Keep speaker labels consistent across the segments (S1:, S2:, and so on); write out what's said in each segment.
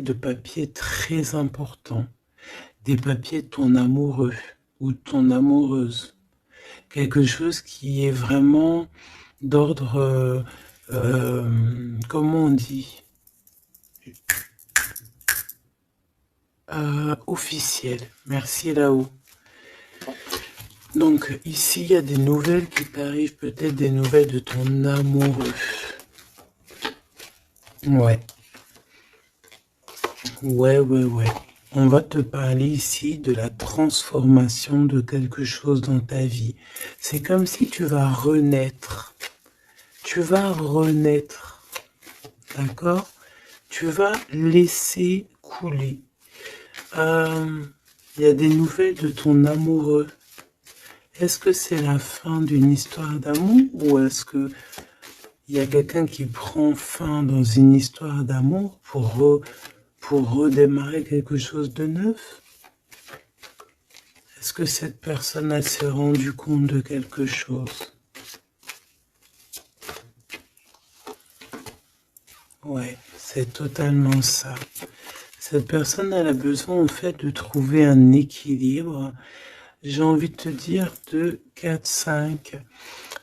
S1: de papiers très importants, des papiers de ton amoureux ou de ton amoureuse, quelque chose qui est vraiment d'ordre, comment on dit, officiel. Merci là-haut. Donc ici, il y a des nouvelles qui t'arrivent, peut-être des nouvelles de ton amoureux. Ouais. Ouais. On va te parler ici de la transformation de quelque chose dans ta vie. C'est comme si tu vas renaître. Tu vas renaître. D'accord? Tu vas laisser couler. Il y a des nouvelles de ton amoureux. Est-ce que c'est la fin d'une histoire d'amour ou est-ce que il y a quelqu'un qui prend fin dans une histoire d'amour pour redémarrer quelque chose de neuf? Est-ce que cette personne elle s'est rendue compte de quelque chose? Ouais, c'est totalement ça. Cette personne elle a besoin en fait de trouver un équilibre. J'ai envie de te dire de 4-5.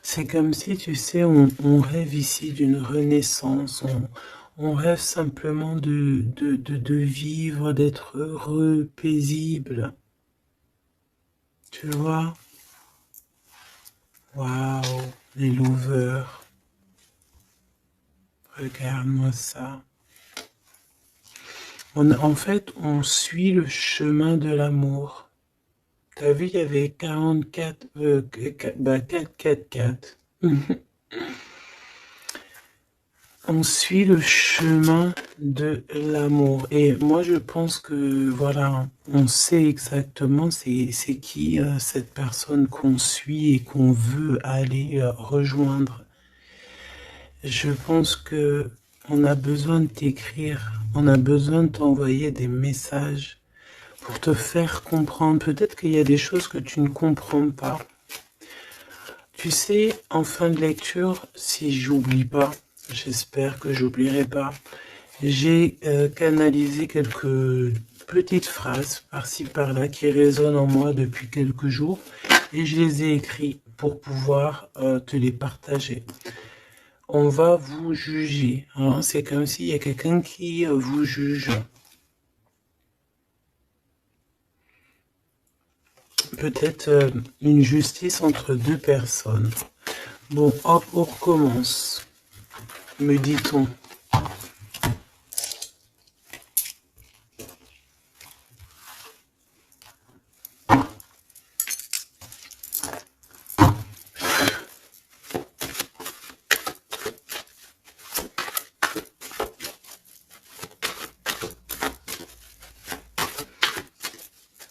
S1: C'est comme si, tu sais, on rêve ici d'une renaissance. On rêve simplement de vivre, d'être heureux, paisible. Tu vois? Waouh, les lovers. Regarde-moi ça. En fait, on suit le chemin de l'amour. T'as vu, il y avait 44, 4. On suit le chemin de l'amour. Et moi, je pense que, voilà, on sait exactement c'est qui cette personne qu'on suit et qu'on veut aller rejoindre. Je pense que on a besoin de t'écrire, on a besoin de t'envoyer des messages pour te faire comprendre. Peut-être qu'il y a des choses que tu ne comprends pas. Tu sais, en fin de lecture, si j'oublie pas, j'espère que j'oublierai pas, j'ai canalisé quelques petites phrases par-ci par-là qui résonnent en moi depuis quelques jours et je les ai écrites pour pouvoir te les partager. On va vous juger, hein. C'est comme s'il y a quelqu'un qui vous juge. Peut-être une justice entre deux personnes. Bon, hop, on recommence, me dit-on.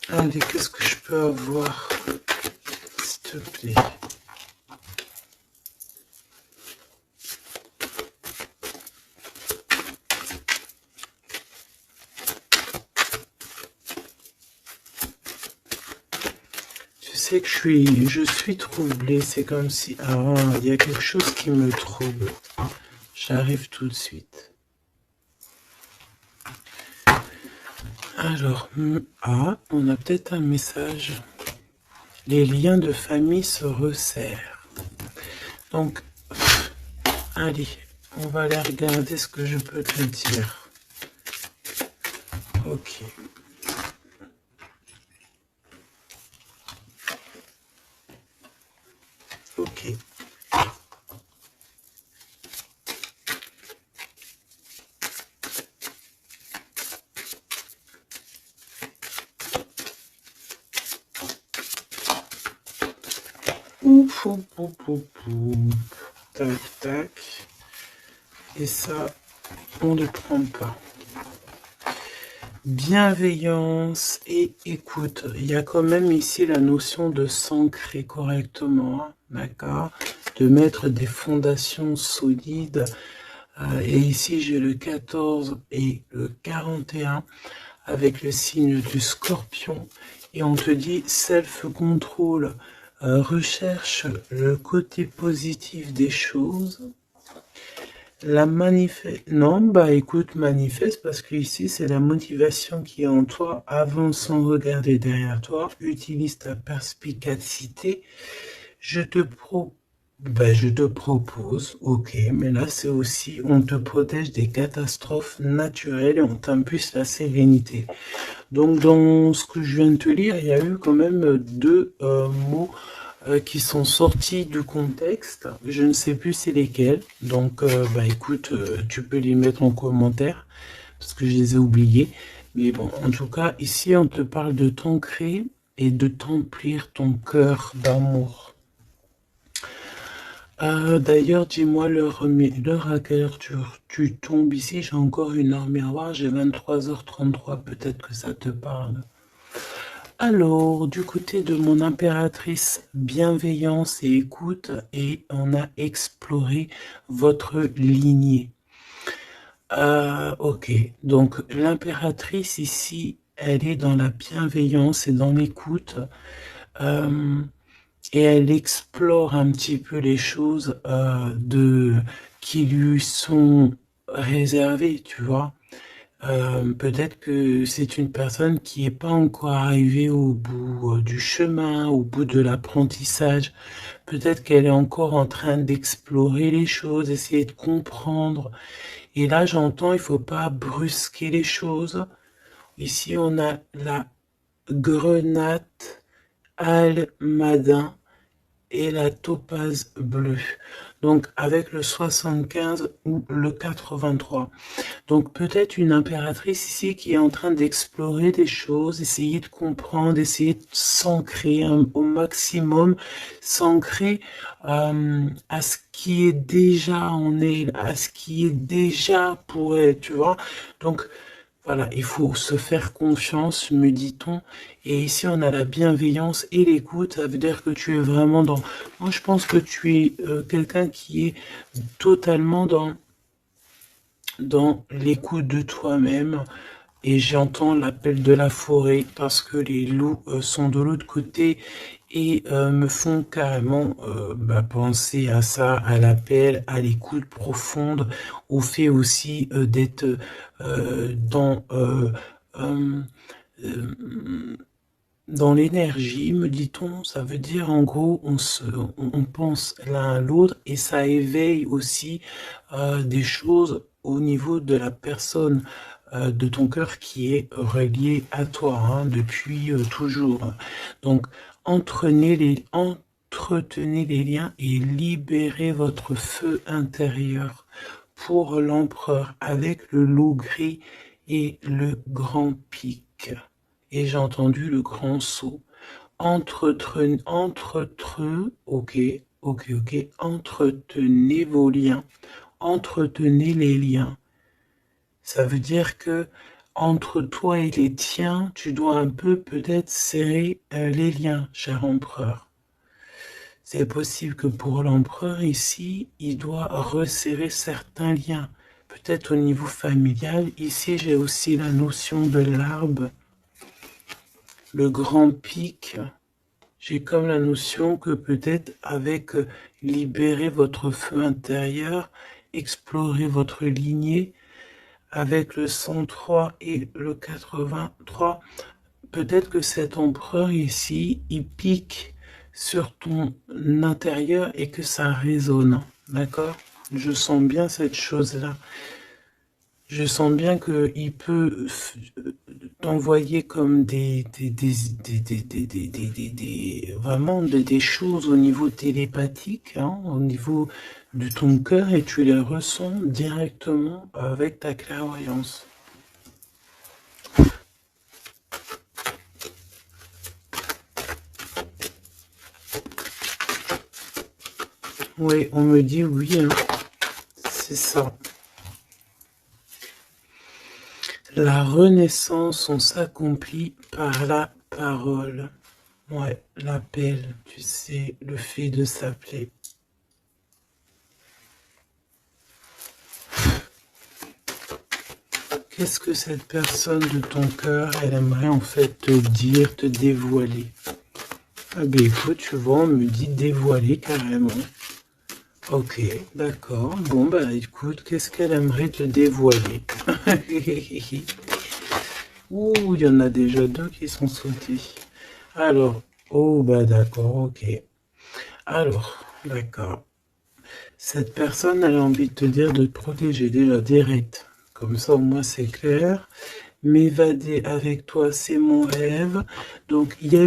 S1: Allez, qu'est-ce que je peux avoir, s'il te plaît? Tu sais que je suis troublé, c'est comme si, il y a quelque chose qui me trouble. J'arrive tout de suite. Alors, on a peut-être un message. Les liens de famille se resserrent. Donc, allez, on va aller regarder ce que je peux te dire. Ok. Ok. Ouf. Tac, tac. Et ça, on ne prend pas. Bienveillance et écoute. Il y a quand même ici la notion de s'ancrer correctement, hein, d'accord? De mettre des fondations solides. Et ici, j'ai le 14 et le 41 avec le signe du scorpion. Et on te dit self-control. Recherche le côté positif des choses. La manifeste... Non, bah écoute, manifeste, parce que ici, c'est la motivation qui est en toi. Avance sans regarder derrière toi. Utilise ta perspicacité. Je te je te propose, ok, mais là c'est aussi, on te protège des catastrophes naturelles et on t'impulse la sérénité. Donc dans ce que je viens de te lire, il y a eu quand même deux mots qui sont sortis du contexte. Je ne sais plus c'est lesquels. Donc bah écoute, tu peux les mettre en commentaire parce que je les ai oubliés. Mais bon, en tout cas, ici on te parle de t'ancrer et de t'emplir ton cœur d'amour. D'ailleurs, dis-moi l'heure à quelle heure tu tombes ici. J'ai encore une heure miroir, j'ai 23h33, peut-être que ça te parle. Alors, du côté de mon impératrice, bienveillance et écoute, et on a exploré votre lignée. Ok, donc l'impératrice ici, elle est dans la bienveillance et dans l'écoute. Et elle explore un petit peu les choses qui lui sont réservées, tu vois. Peut-être que c'est une personne qui n'est pas encore arrivée au bout du chemin, au bout de l'apprentissage. Peut-être qu'elle est encore en train d'explorer les choses, essayer de comprendre. Et là, j'entends, il faut pas brusquer les choses. Ici, on a la grenade almadin et la topaze bleue. Donc avec le 75 ou le 83. Donc peut-être une impératrice ici qui est en train d'explorer des choses, essayer de comprendre, essayer de s'ancrer au maximum, s'ancrer à ce qui est déjà en elle, à ce qui est déjà pour elle, tu vois. Donc voilà, il faut se faire confiance, me dit-on. Et ici, on a la bienveillance et l'écoute. Ça veut dire que tu es vraiment dans... Moi, je pense que tu es quelqu'un qui est totalement dans l'écoute de toi-même. Et j'entends l'appel de la forêt parce que les loups sont de l'autre côté et me font carrément penser à ça, à l'appel, à l'écoute profonde, au fait aussi d'être dans l'énergie, me dit-on. Ça veut dire en gros on pense l'un à l'autre et ça éveille aussi des choses au niveau de la personne de ton cœur qui est relié à toi hein, depuis toujours. Donc entretenez les liens et libérez votre feu intérieur pour l'empereur avec le loup gris et le grand pic. Et j'ai entendu le grand saut. Entretenez vos liens. Entretenez les liens. Ça veut dire que entre toi et les tiens, tu dois un peu peut-être serrer les liens, cher empereur. C'est possible que pour l'empereur ici, il doit resserrer certains liens. Peut-être au niveau familial. Ici, j'ai aussi la notion de l'arbre. Le grand pic. J'ai comme la notion que peut-être avec libérer votre feu intérieur, explorer votre lignée, avec le 103 et le 83, peut-être que cet empereur ici, il pique sur ton intérieur et que ça résonne, d'accord? Je sens bien cette chose-là. Je sens bien qu'il peut t'envoyer comme vraiment des choses au niveau télépathique, hein, au niveau de ton cœur et tu les ressens directement avec ta clairvoyance. Oui, on me dit oui, hein. C'est ça. La renaissance, on s'accomplit par la parole. Ouais, l'appel, tu sais, le fait de s'appeler. Qu'est-ce que cette personne de ton cœur, elle aimerait en fait te dire, te dévoiler? Ah ben écoute, tu vois, on me dit dévoiler carrément. Ok, d'accord. Bon, bah écoute, qu'est-ce qu'elle aimerait te dévoiler? Ouh, il y en a déjà deux qui sont sautés. Alors, oh, bah d'accord, ok. Alors, d'accord. Cette personne, elle a envie de te dire de te protéger déjà direct. Comme ça, au moins, c'est clair. M'évader avec toi, c'est mon rêve. Donc, il y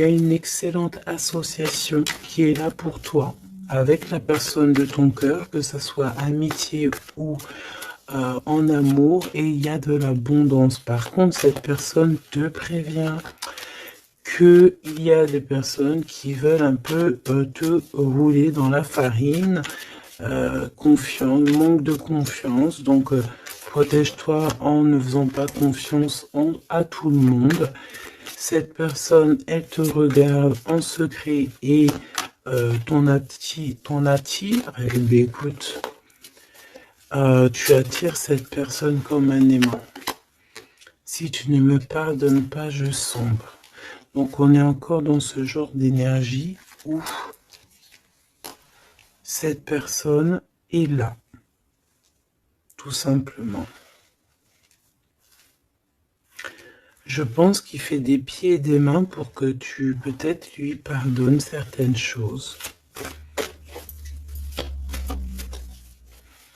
S1: a une excellente association qui est là pour toi, avec la personne de ton cœur, que ce soit amitié ou en amour, et il y a de l'abondance. Par contre, cette personne te prévient qu'il y a des personnes qui veulent un peu te rouler dans la farine, confiance, manque de confiance, donc protège-toi en ne faisant pas confiance à tout le monde. Cette personne, elle te regarde en secret et ton attire, eh bien, écoute, tu attires cette personne comme un aimant. Si tu ne me pardonnes pas, je sombre. Donc on est encore dans ce genre d'énergie où cette personne est là, tout simplement. Je pense qu'il fait des pieds et des mains pour que tu peut-être lui pardonnes certaines choses.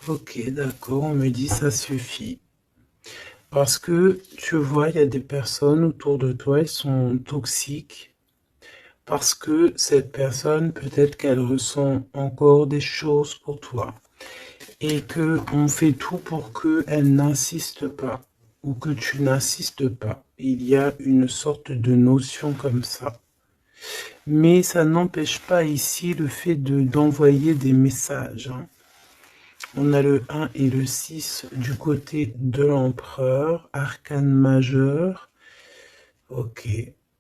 S1: Ok, d'accord, on me dit ça suffit. Parce que tu vois, il y a des personnes autour de toi, elles sont toxiques. Parce que cette personne, peut-être qu'elle ressent encore des choses pour toi. Et que on fait tout pour qu'elle n'insiste pas. Ou que tu n'insistes pas. Il y a une sorte de notion comme ça. Mais ça n'empêche pas ici le fait d'envoyer des messages. Hein. On a le 1 et le 6 du côté de l'empereur, arcane majeur. Ok.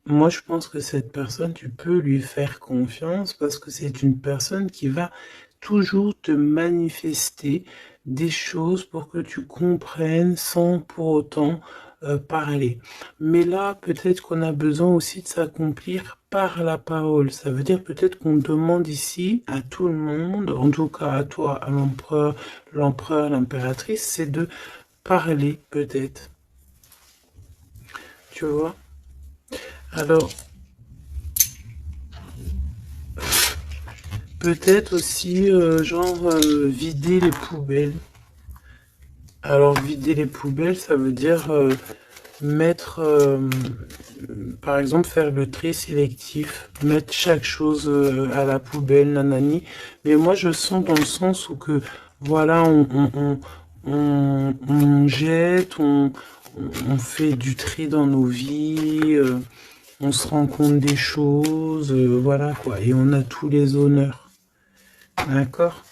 S1: Moi, je pense que cette personne, tu peux lui faire confiance parce que c'est une personne qui va toujours te manifester des choses pour que tu comprennes sans pour autant parler. Mais là, peut-être qu'on a besoin aussi de s'accomplir par la parole. Ça veut dire peut-être qu'on demande ici à tout le monde, en tout cas à toi, à l'empereur, l'impératrice, c'est de parler peut-être. Tu vois? Alors, peut-être aussi, vider les poubelles. Alors, vider les poubelles, ça veut dire mettre, par exemple, faire le tri sélectif, mettre chaque chose à la poubelle, nanani. Mais moi, je sens dans le sens où que, voilà, on jette, on fait du tri dans nos vies, on se rend compte des choses, voilà quoi, et on a tous les honneurs. D'accord?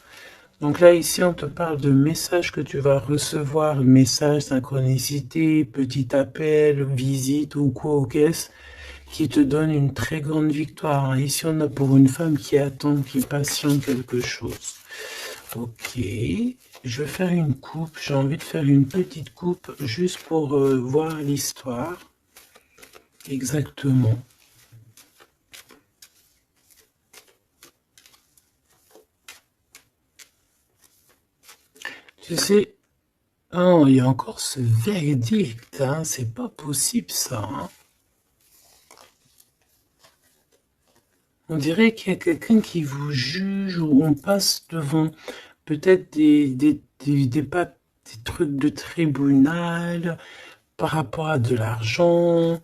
S1: Donc là, ici, on te parle de messages que tu vas recevoir, messages, synchronicité, petit appel, visite ou quoi au caisse, qui te donne une très grande victoire. Hein. Ici, on a pour une femme qui attend, qui patiente quelque chose. Ok, je vais faire une coupe. J'ai envie de faire une petite coupe juste pour voir l'histoire. Exactement. Tu sais, oh, il y a encore ce verdict, hein, c'est pas possible ça. Hein. On dirait qu'il y a quelqu'un qui vous juge ou on passe devant peut-être des trucs de tribunal par rapport à de l'argent,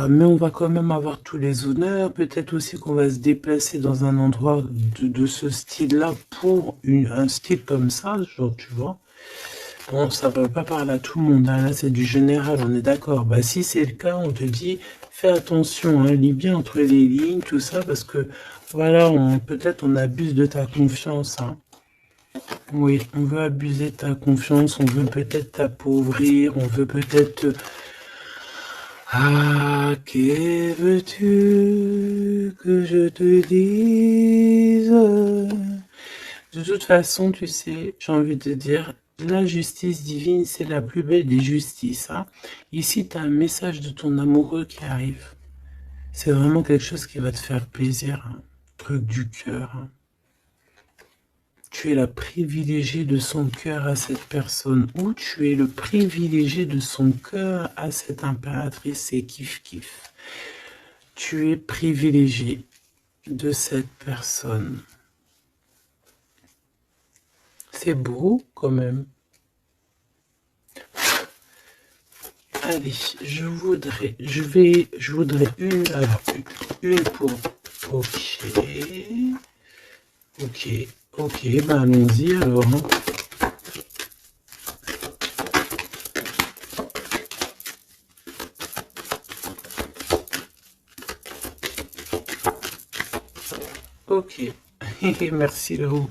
S1: mais on va quand même avoir tous les honneurs. Peut-être aussi qu'on va se déplacer dans un endroit de ce style-là pour un style comme ça, genre, tu vois. Bon, ça ne va pas parler à tout le monde, hein. Là c'est du général, on est d'accord. Bah si c'est le cas, on te dit, fais attention, hein, lis bien entre les lignes, tout ça, parce que voilà, peut-être on abuse de ta confiance. Hein. Oui, on veut abuser de ta confiance, on veut peut-être t'appauvrir, on veut peut-être... Ah, que veux-tu que je te dise? De toute façon, tu sais, j'ai envie de dire, la justice divine, c'est la plus belle des justices. Hein. Ici, tu as un message de ton amoureux qui arrive. C'est vraiment quelque chose qui va te faire plaisir. Hein. Truc du cœur. Hein. tu es la privilégiée de son cœur à cette personne, ou tu es le privilégié de son cœur à cette impératrice, c'est kiff-kiff. Tu es privilégié de cette personne. C'est beau quand même. Allez, je voudrais une, alors, une pour, ok, ben allons-y alors. Hein. Ok, merci Lou.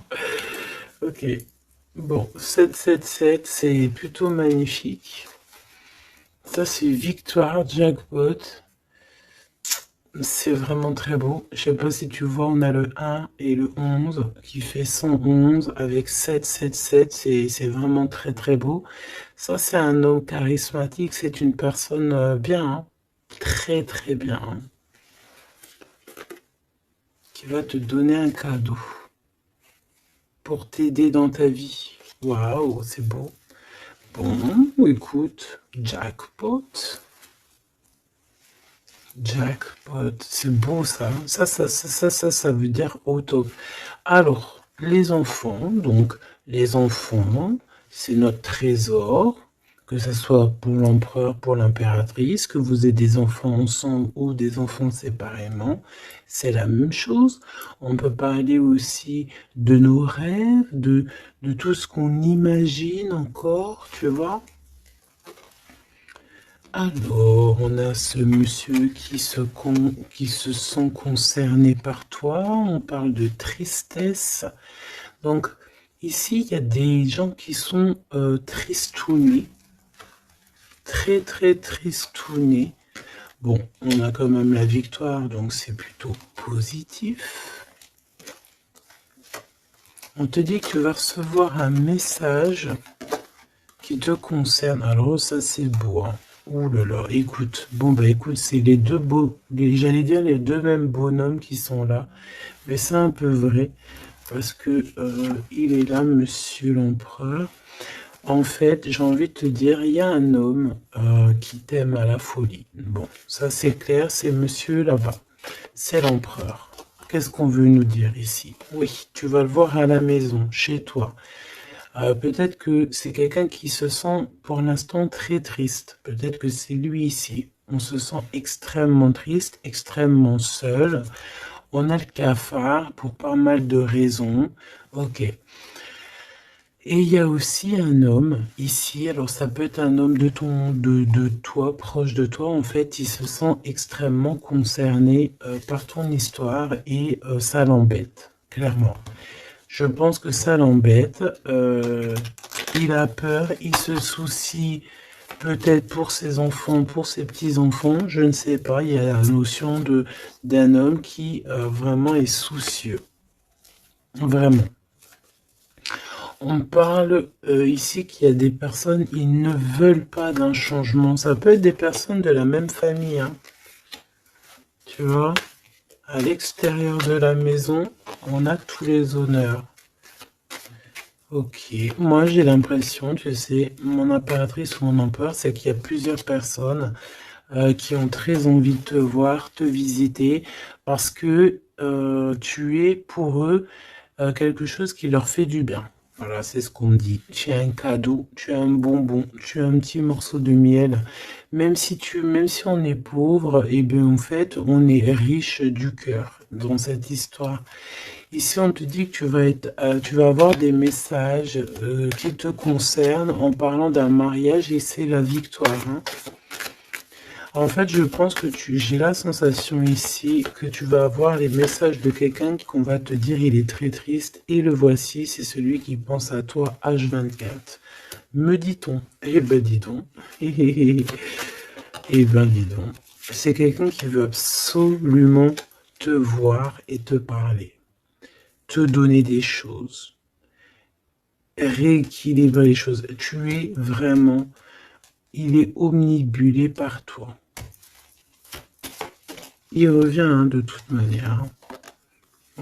S1: Ok, bon, 777, c'est plutôt magnifique. Ça, c'est victoire, jackpot. C'est vraiment très beau. Je sais pas si tu vois, on a le 1 et le 11 qui fait 111 avec 777. C'est vraiment très très beau. Ça, c'est un homme charismatique. C'est une personne bien, hein. Très très bien. Hein. Qui va te donner un cadeau pour t'aider dans ta vie. Waouh, c'est beau. Bon, écoute, jackpot. Jackpot, c'est beau ça. Ça veut dire au top. Alors, les enfants, donc, les enfants, c'est notre trésor, que ce soit pour l'empereur, pour l'impératrice, que vous ayez des enfants ensemble ou des enfants séparément, c'est la même chose. On peut parler aussi de nos rêves, de tout ce qu'on imagine encore, tu vois. Alors, on a ce monsieur qui se sent concerné par toi. On parle de tristesse. Donc, ici, il y a des gens qui sont tristounés. Très, très tristounés. Bon, on a quand même la victoire, donc c'est plutôt positif. On te dit que tu vas recevoir un message qui te concerne. Alors, ça, c'est beau, hein. Ouh là là, écoute, bon bah écoute, c'est les deux j'allais dire les deux mêmes bonhommes qui sont là, mais c'est un peu vrai, parce que il est là, monsieur l'empereur. En fait, j'ai envie de te dire, il y a un homme qui t'aime à la folie. Bon, ça c'est clair, c'est monsieur là-bas, c'est l'empereur. Qu'est-ce qu'on veut nous dire ici? Oui, tu vas le voir à la maison, chez toi. Peut-être que c'est quelqu'un qui se sent pour l'instant très triste. Peut-être que c'est lui ici. On se sent extrêmement triste, extrêmement seul. On a le cafard pour pas mal de raisons. Ok. Et il y a aussi un homme ici. Alors ça peut être un homme de toi, proche de toi. En fait, il se sent extrêmement concerné par ton histoire et ça l'embête, clairement. Je pense que ça l'embête. Il a peur, il se soucie peut-être pour ses enfants, pour ses petits-enfants, je ne sais pas. Il y a la notion d'un homme qui vraiment est soucieux. Vraiment. On parle ici qu'il y a des personnes, ils ne veulent pas d'un changement. Ça peut être des personnes de la même famille. Hein. Tu vois, à l'extérieur de la maison, on a tous les honneurs. Ok, moi j'ai l'impression, tu sais, mon impératrice ou mon empereur, c'est qu'il y a plusieurs personnes qui ont très envie de te voir, te visiter, parce que tu es pour eux quelque chose qui leur fait du bien. Voilà, c'est ce qu'on me dit. Tu as un cadeau, tu as un bonbon, tu as un petit morceau de miel. Même si on est pauvre, et bien en fait, on est riche du cœur dans cette histoire. Ici, on te dit que tu vas avoir des messages qui te concernent en parlant d'un mariage et c'est la victoire. Hein. En fait, je pense que j'ai la sensation ici que tu vas avoir les messages de quelqu'un qu'on va te dire il est très triste et le voici, c'est celui qui pense à toi H24. Me dit-on. Eh ben dis donc. Eh ben dis donc. C'est quelqu'un qui veut absolument te voir et te parler. Te donner des choses, rééquilibrer les choses. Tu es vraiment, il est omnibulé par toi. Il revient hein, de toute manière.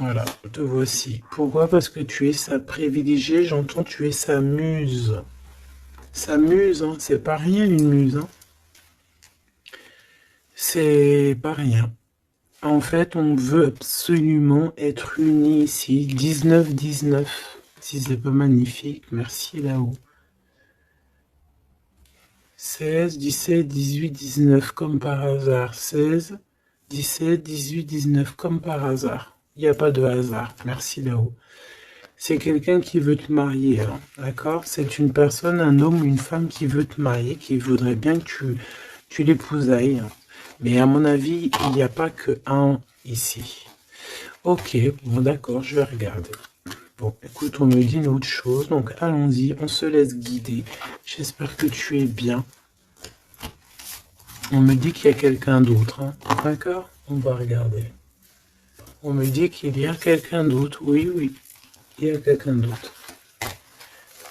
S1: Voilà, te voici. Pourquoi? Parce que tu es sa privilégiée, j'entends tu es sa muse. Sa muse, hein, c'est pas rien une muse. Hein. C'est pas rien. En fait, on veut absolument être unis ici. 19-19. Si c'est pas magnifique, merci là-haut. 16, 17, 18, 19, comme par hasard. 16, 17, 18, 19, comme par hasard. Il n'y a pas de hasard. Merci là-haut. C'est quelqu'un qui veut te marier, hein, d'accord? C'est une personne, un homme ou une femme qui veut te marier, qui voudrait bien que tu l'épousailles. Hein. Mais à mon avis, il n'y a pas que un ici. Ok, bon d'accord, je vais regarder. Bon, écoute, on me dit une autre chose, donc allons-y, on se laisse guider. J'espère que tu es bien. On me dit qu'il y a quelqu'un d'autre, hein. D'accord? On va regarder. On me dit qu'il y a quelqu'un d'autre, oui, oui, il y a quelqu'un d'autre.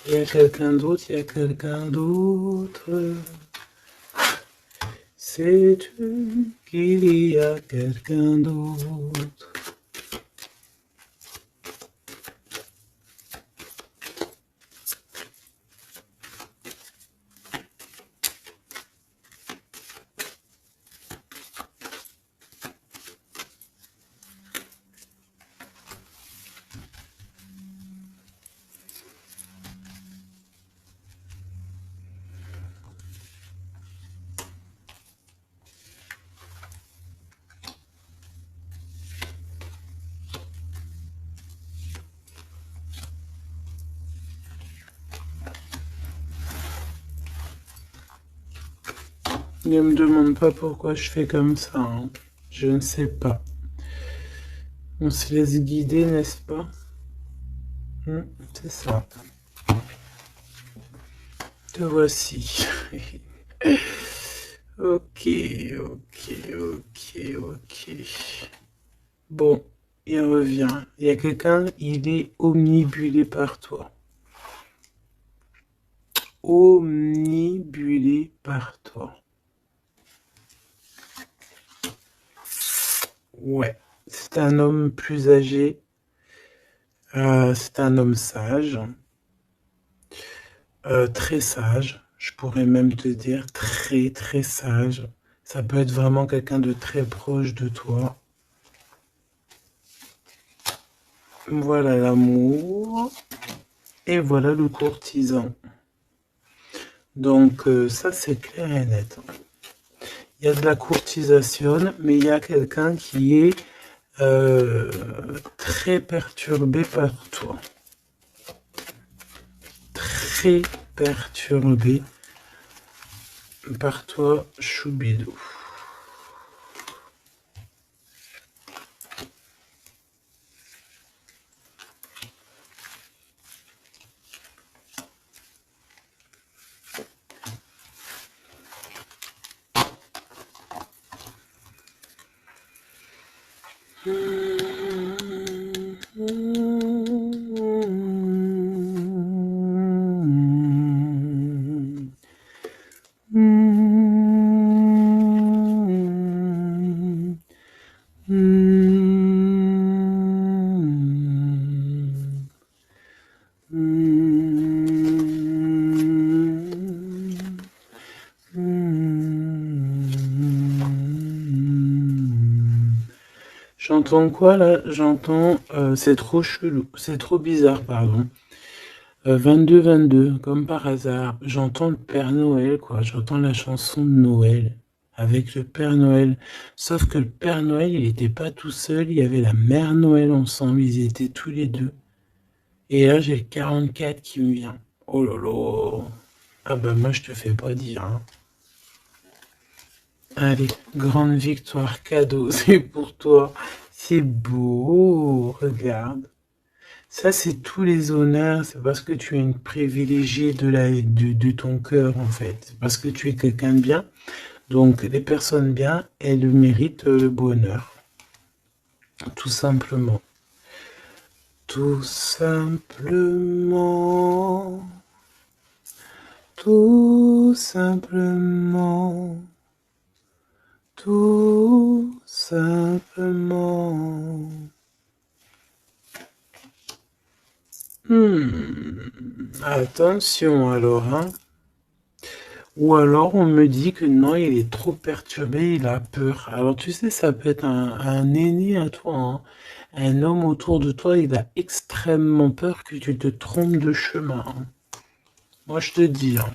S1: Il y a quelqu'un d'autre, il y a quelqu'un d'autre. Sais-tu qu'il y a quelqu'un d'autre? Ne me demande pas pourquoi je fais comme ça, hein. Je ne sais pas. On se laisse guider, n'est-ce pas? C'est ça. Te voici. Ok, ok, ok, ok. Bon, il revient. Il y a quelqu'un, il est omnibulé par toi. Omnibulé par toi. Ouais, c'est un homme plus âgé. C'est un homme sage. Très sage. Je pourrais même te dire très très sage. Ça peut être vraiment quelqu'un de très proche de toi. Voilà l'amour. Et voilà le courtisan. Donc ça c'est clair et net. Il y a de la courtisation, mais il y a quelqu'un qui est très perturbé par toi. Très perturbé par toi, Choubidou. J'entends quoi là? J'entends c'est trop chelou, c'est trop bizarre, pardon. 22-22, comme par hasard, j'entends le Père Noël, quoi. J'entends la chanson de Noël avec le Père Noël. Sauf que le Père Noël, il n'était pas tout seul, il y avait la Mère Noël ensemble, ils étaient tous les deux. Et là, j'ai le 44 qui me vient. Oh là là. Ah bah moi, je te fais pas dire, hein. Allez, grande victoire, cadeau, c'est pour toi. C'est beau, regarde. Ça, c'est tous les honneurs, c'est parce que tu es une privilégiée de ton cœur, en fait. C'est parce que tu es quelqu'un de bien. Donc, les personnes bien, elles méritent le bonheur. Tout simplement. Tout simplement. Tout simplement. Tout simplement. Attention alors, hein. Ou alors on me dit que non, il est trop perturbé, il a peur. Alors tu sais, ça peut être un aîné à toi, hein. Un homme autour de toi, il a extrêmement peur que tu te trompes de chemin, hein. Moi je te dis, hein,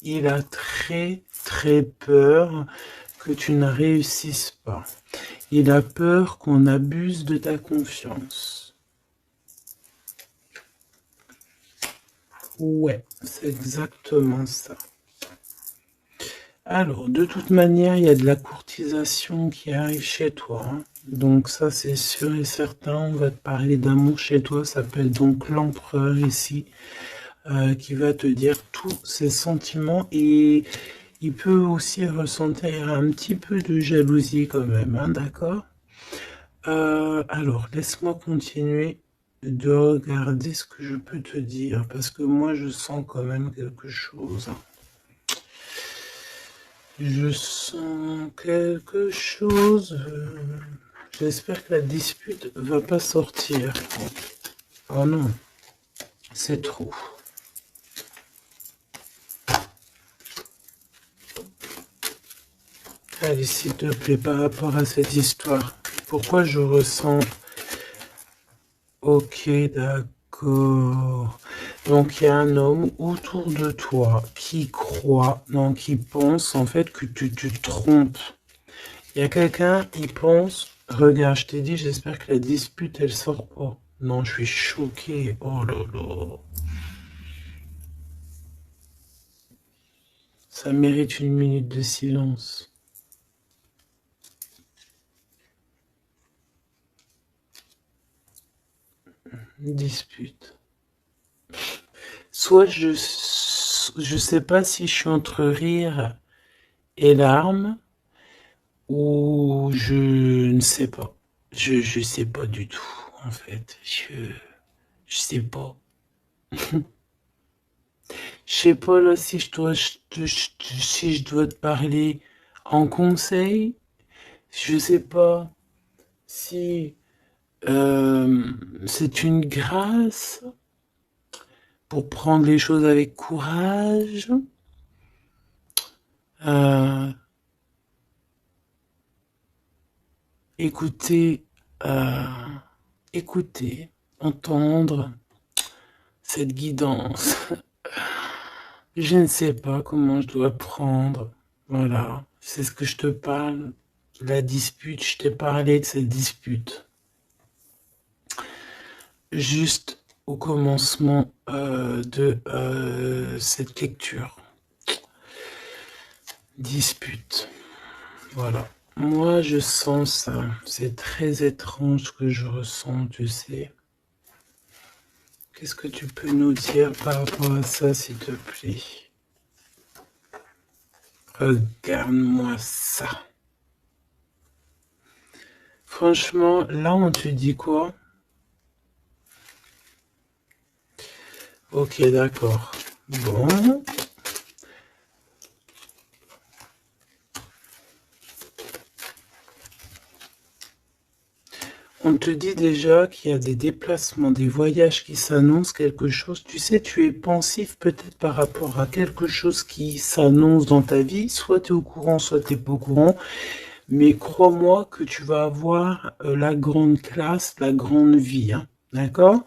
S1: il a très très peur que tu ne réussisses pas. Il a peur qu'on abuse de ta confiance. Ouais, c'est exactement ça. Alors, de toute manière, il y a de la courtisation qui arrive chez toi, hein. Donc ça, c'est sûr et certain. On va te parler d'amour chez toi. Ça s'appelle donc l'empereur ici, qui va te dire tous ses sentiments. Et il peut aussi ressentir un petit peu de jalousie quand même, hein, d'accord? Alors, laisse-moi continuer de regarder ce que je peux te dire, parce que moi, je sens quand même quelque chose, hein. Je sens quelque chose. J'espère que la dispute va pas sortir. Oh non, c'est trop. Allez, s'il te plaît, par rapport à cette histoire, pourquoi je ressens... Ok, d'accord. Donc, il y a un homme autour de toi qui croit, non, qui pense en fait que tu te trompes. Il y a quelqu'un, il pense, regarde, je t'ai dit, j'espère que la dispute, elle sort pas. Non, je suis choqué. Oh là là. Ça mérite une minute de silence. Une dispute. Soit je sais pas si je suis entre rire et larmes, ou je ne sais pas. Je sais pas du tout, en fait. Je sais pas. Je sais pas là si si je dois te parler en conseil. Je sais pas si c'est une grâce pour prendre les choses avec courage. Euh, écouter, euh, écouter, entendre cette guidance. Je ne sais pas comment je dois prendre. Voilà, c'est ce que je te parle. La dispute, je t'ai parlé de cette dispute. Juste au commencement de cette lecture. Dispute. Voilà. Moi, je sens ça. C'est très étrange ce que je ressens, tu sais. Qu'est-ce que tu peux nous dire par rapport à ça, s'il te plaît? Regarde-moi ça. Franchement, là, on te dit quoi? Ok, d'accord. Bon. On te dit déjà qu'il y a des déplacements, des voyages qui s'annoncent, quelque chose. Tu sais, tu es pensif peut-être par rapport à quelque chose qui s'annonce dans ta vie. Soit tu es au courant, soit tu n'es pas au courant. Mais crois-moi que tu vas avoir la grande classe, la grande vie, hein. D'accord?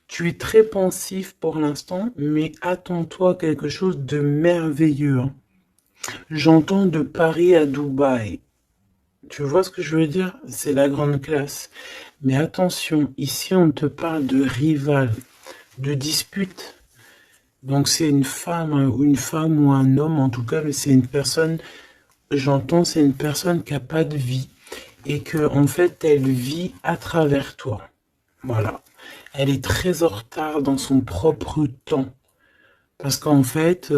S1: Tu es très pensif pour l'instant, mais attends-toi à quelque chose de merveilleux, hein. J'entends de Paris à Dubaï. Tu vois ce que je veux dire? C'est la grande classe. Mais attention, ici on te parle de rival, de dispute. Donc c'est une femme, ou une femme ou un homme en tout cas, mais c'est une personne, j'entends, c'est une personne qui n'a pas de vie. Et que en fait elle vit à travers toi. Voilà. Elle est très en retard dans son propre temps. Parce qu'en fait,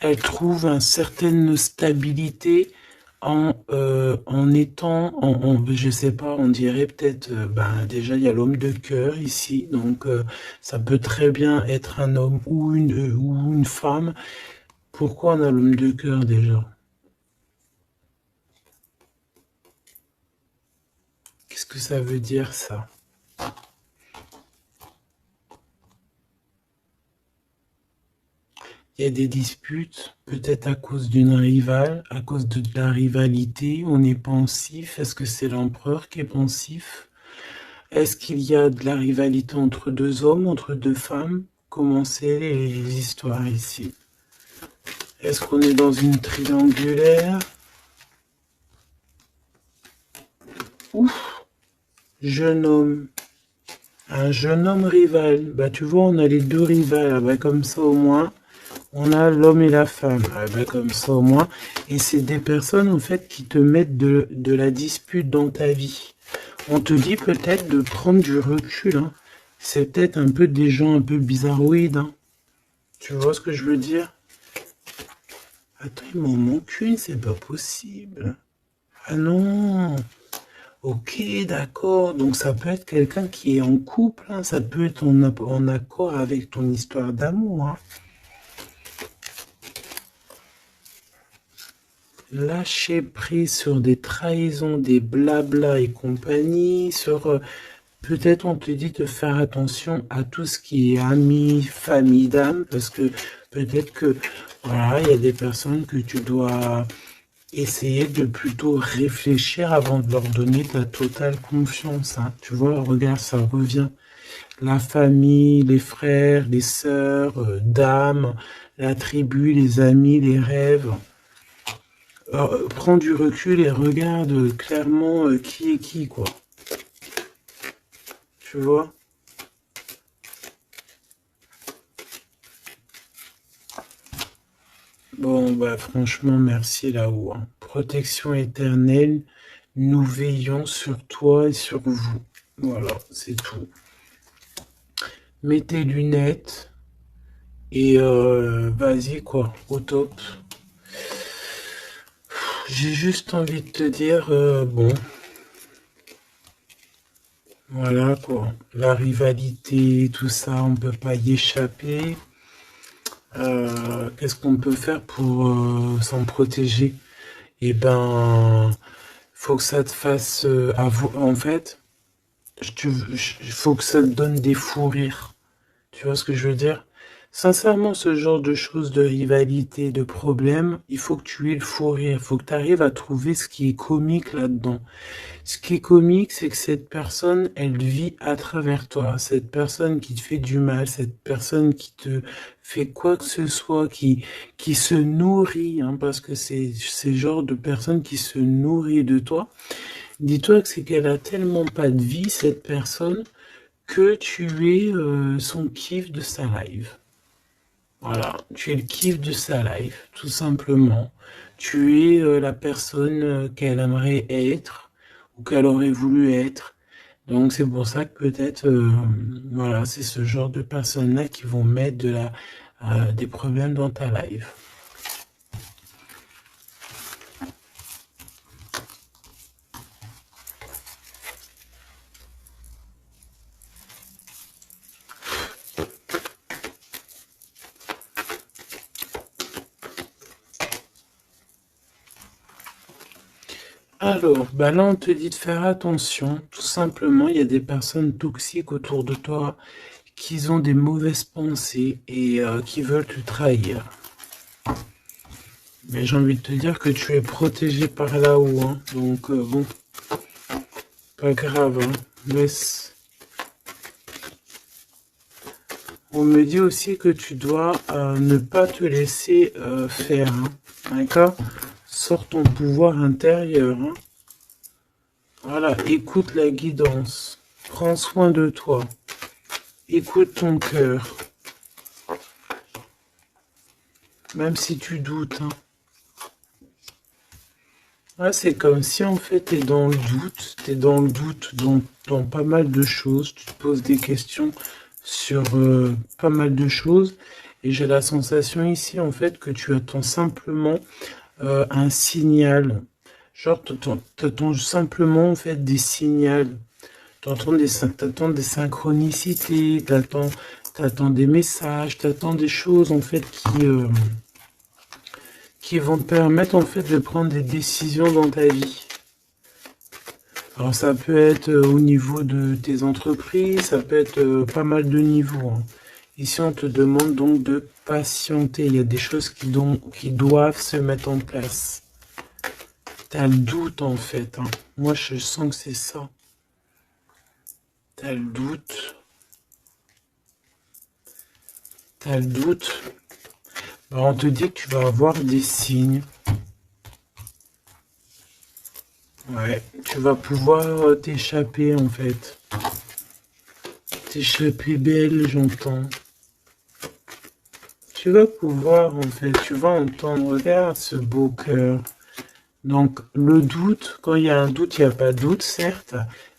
S1: elle trouve une certaine stabilité en étant, je sais pas, on dirait peut-être, ben déjà il y a l'homme de cœur ici, donc ça peut très bien être un homme ou une femme. Pourquoi on a l'homme de cœur déjà? Qu'est-ce que ça veut dire ça? Il y a des disputes, peut-être à cause d'une rivale, à cause de la rivalité, on est pensif. Est-ce que c'est l'empereur qui est pensif? Est-ce qu'il y a de la rivalité entre deux hommes, entre deux femmes? Comment c'est les histoires ici? Est-ce qu'on est dans une triangulaire? Ouf, jeune homme. Un jeune homme rival. Bah tu vois, on a les deux rivales. Ah, bah, comme ça au moins, on a l'homme et la femme. Ah, bah, comme ça au moins. Et c'est des personnes en fait qui te mettent de la dispute dans ta vie. On te dit peut-être de prendre du recul. Hein. C'est peut-être un peu des gens un peu bizarroïdes. Hein. Tu vois ce que je veux dire? Attends, il m'en manque une, c'est pas possible. Ah non. Ok, d'accord. Donc ça peut être quelqu'un qui est en couple. Hein. Ça peut être en accord avec ton histoire d'amour. Hein. Lâcher prise sur des trahisons, des blabla et compagnie, sur peut-être on te dit de faire attention à tout ce qui est amis, famille d'âme, parce que peut-être que voilà, il y a des personnes que tu dois essayer de plutôt réfléchir avant de leur donner ta totale confiance. Hein. Tu vois, regarde, ça revient. La famille, les frères, les sœurs, dames, la tribu, les amis, les rêves. Prends du recul et regarde clairement qui est qui, quoi. Tu vois? Bon, bah franchement, merci là-haut. Hein. Protection éternelle, nous veillons sur toi et sur vous. Voilà, c'est tout. Mets tes lunettes et vas-y, quoi, au top. J'ai juste envie de te dire, bon, voilà quoi, la rivalité, tout ça, on peut pas y échapper. Qu'est-ce qu'on peut faire pour s'en protéger? Eh ben, faut que ça te fasse, en fait, faut que ça te donne des fous rires. Tu vois ce que je veux dire? Sincèrement, ce genre de choses, de rivalité, de problèmes, il faut que tu aies le fou rire. Il faut que tu arrives à trouver ce qui est comique là-dedans. Ce qui est comique, c'est que cette personne, elle vit à travers toi. Cette personne qui te fait du mal, cette personne qui te fait quoi que ce soit, qui se nourrit, hein, parce que c'est ce genre de personne qui se nourrit de toi. Dis-toi que c'est qu'elle a tellement pas de vie, cette personne, que tu es son kiff de sa life. Voilà, tu es le kiff de sa life, tout simplement. Tu es la personne qu'elle aimerait être ou qu'elle aurait voulu être. Donc c'est pour ça que peut-être, voilà, c'est ce genre de personnes-là qui vont mettre des problèmes dans ta life. Alors, bah là, on te dit de faire attention. Tout simplement, il y a des personnes toxiques autour de toi qui ont des mauvaises pensées et qui veulent te trahir. Mais j'ai envie de te dire que tu es protégé par là-haut. Hein. Donc, bon, pas grave. Hein. Laisse. On me dit aussi que tu dois ne pas te laisser faire. Hein. D'accord? Sors ton pouvoir intérieur. Hein. Voilà, écoute la guidance. Prends soin de toi. Écoute ton cœur. Même si tu doutes. Hein. Ouais, c'est comme si en fait tu es dans le doute. Tu es dans le doute dans pas mal de choses. Tu te poses des questions sur pas mal de choses. Et j'ai la sensation ici en fait que tu attends simplement un signal. Genre, t'attends simplement en fait des signaux. T'attends des synchronicités, t'attends des messages, t'attends des choses en fait qui vont te permettre en fait de prendre des décisions dans ta vie. Alors ça peut être au niveau de tes entreprises, ça peut être pas mal de niveaux. Hein. Ici, on te demande donc de patienter. Il y a des choses qui doivent se mettre en place. T'as le doute, en fait. Hein. Moi, je sens que c'est ça. T'as le doute. T'as le doute. Alors, on te dit que tu vas avoir des signes. Ouais, tu vas pouvoir t'échapper, en fait. T'échapper belle, j'entends. Tu vas pouvoir, en fait, tu vas entendre, regarde ce beau cœur. Donc, le doute, quand il y a un doute, il n'y a pas de doute, certes,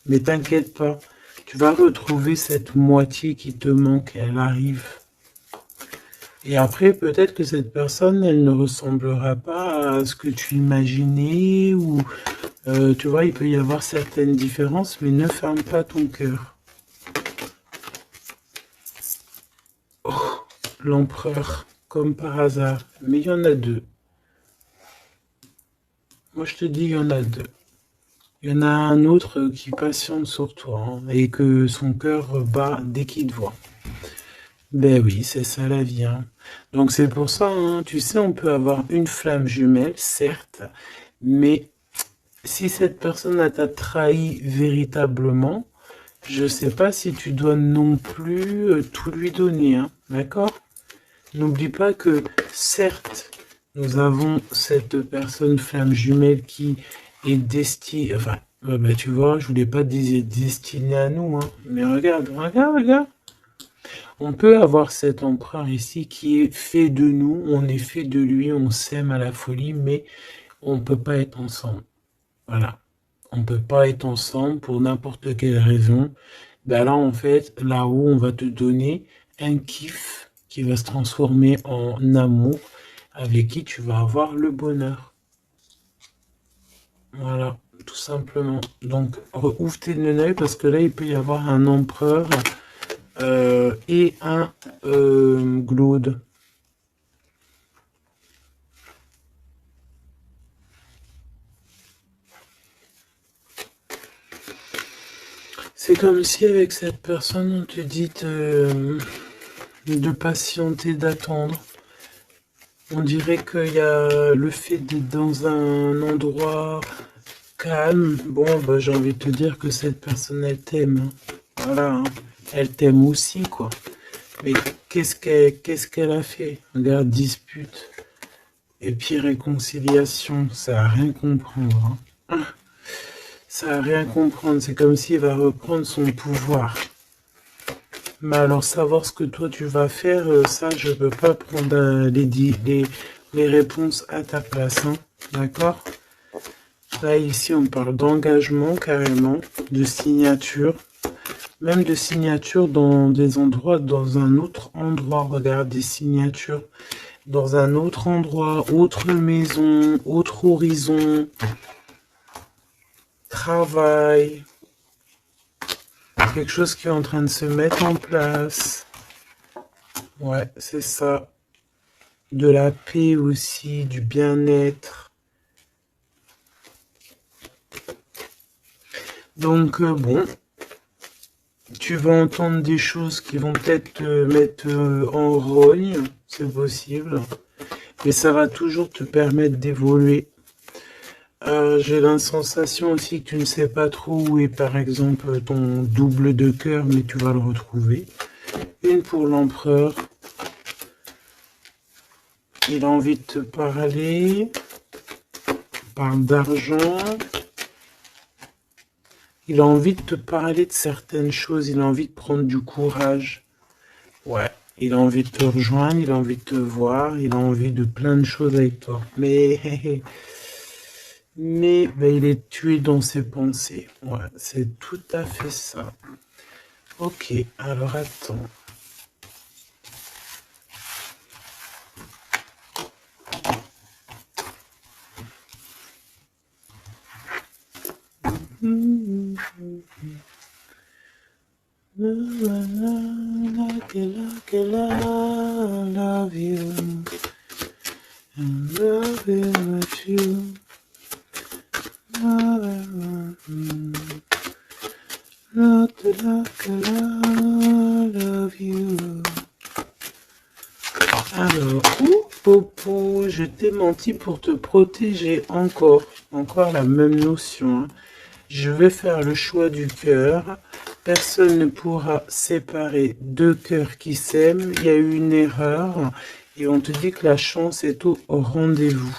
S1: mais t'inquiète pas. Tu vas retrouver cette moitié qui te manque, elle arrive. Et après, peut-être que cette personne, elle ne ressemblera pas à ce que tu imaginais, ou, tu vois, il peut y avoir certaines différences, mais ne ferme pas ton cœur. Oh, l'empereur, comme par hasard, mais il y en a deux. Moi, je te dis, il y en a deux. Il y en a un autre qui patiente sur toi, hein, et que son cœur bat dès qu'il te voit. Ben oui, c'est ça la vie. Hein. Donc c'est pour ça, hein, tu sais, on peut avoir une flamme jumelle, certes, mais si cette personne t'a trahi véritablement, je sais pas si tu dois non plus tout lui donner, hein, d'accord? N'oublie pas que, certes, nous avons cette personne flamme jumelle qui est destinée, enfin, bah, tu vois, je voulais pas dire destinée à nous, hein, mais regarde, regarde, regarde. On peut avoir cet empereur ici qui est fait de nous, on est fait de lui, on s'aime à la folie, mais on ne peut pas être ensemble. Voilà. On ne peut pas être ensemble pour n'importe quelle raison. Ben là, en fait, là-haut, on va te donner un kiff qui va se transformer en amour avec qui tu vas avoir le bonheur. Voilà, tout simplement. Donc, ouvre tes œil parce que là, il peut y avoir un empereur et un Glaude. C'est comme si avec cette personne, on te dit de patienter, d'attendre. On dirait qu'il y a le fait d'être dans un endroit calme. Bon, bah, j'ai envie de te dire que cette personne, elle t'aime. Hein. Voilà, hein. Elle t'aime aussi, quoi. Mais qu'est-ce qu'elle a fait? Regarde, dispute. Et puis réconciliation, ça a rien comprendre. Hein. Ça a rien comprendre. C'est comme s'il va reprendre son pouvoir. Mais alors, savoir ce que toi tu vas faire, ça, je peux pas prendre les réponses à ta place. Hein. D'accord? Là, ici, on parle d'engagement, carrément, de signature. Même de signature dans des endroits, dans un autre endroit. Regarde, des signatures dans un autre endroit, autre maison, autre horizon, travail, quelque chose qui est en train de se mettre en place. Ouais, c'est ça. De la paix aussi, du bien-être. Donc, bon, tu vas entendre des choses qui vont peut-être te mettre en rogne, c'est possible. Mais ça va toujours te permettre d'évoluer. J'ai la sensation aussi que tu ne sais pas trop où est par exemple ton double de cœur, mais tu vas le retrouver. Une pour l'empereur. Il a envie de te parler. Il parle d'argent. Il a envie de te parler de certaines choses. Il a envie de prendre du courage. Ouais. Il a envie de te rejoindre. Il a envie de te voir. Il a envie de plein de choses avec toi. Mais ben, il est tué dans ses pensées. Ouais, c'est tout à fait ça. Ok, alors attends. Love you. And love with you. Love you. menti pour te protéger encore. Encore la même notion. Hein. Je vais faire le choix du cœur. Personne ne pourra séparer deux cœurs qui s'aiment. Il y a eu une erreur. Et on te dit que la chance est au rendez-vous.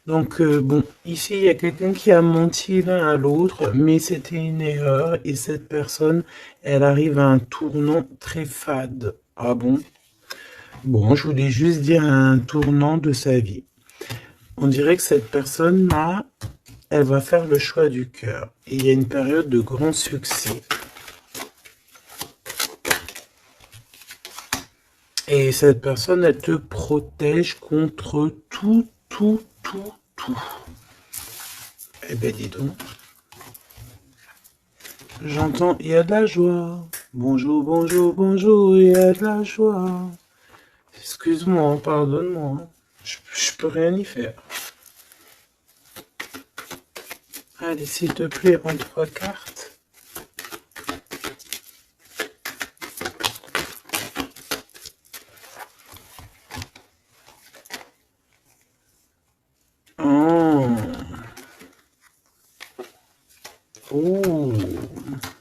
S1: Donc, bon, ici, il y a quelqu'un qui a menti l'un à l'autre, mais c'était une erreur. Et cette personne, elle arrive à un tournant très fade. Ah bon? Bon, je voulais juste dire un tournant de sa vie. On dirait que cette personne-là, elle va faire le choix du cœur. Et il y a une période de grand succès. Et cette personne, elle te protège contre tout. Eh ben, dis donc. J'entends, il y a de la joie. Bonjour, bonjour, bonjour, il y a de la joie. Excuse-moi, pardonne-moi. Je peux rien y faire. Allez, s'il te plaît, en 3 cartes. Oh,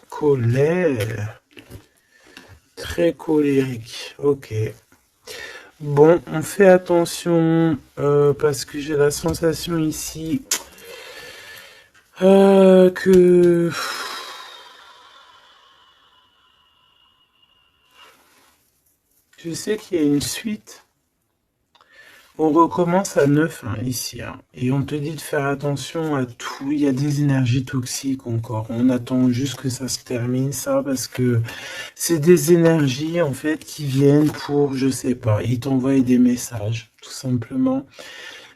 S1: colère. Très colérique. Ok. Bon, on fait attention parce que j'ai la sensation ici que je sais qu'il y a une suite. On recommence à 9 hein, ici, hein, et on te dit de faire attention à tout. Il y a des énergies toxiques encore. On attend juste que ça se termine, ça, parce que c'est des énergies en fait qui viennent pour, je sais pas, ils t'envoient des messages, tout simplement.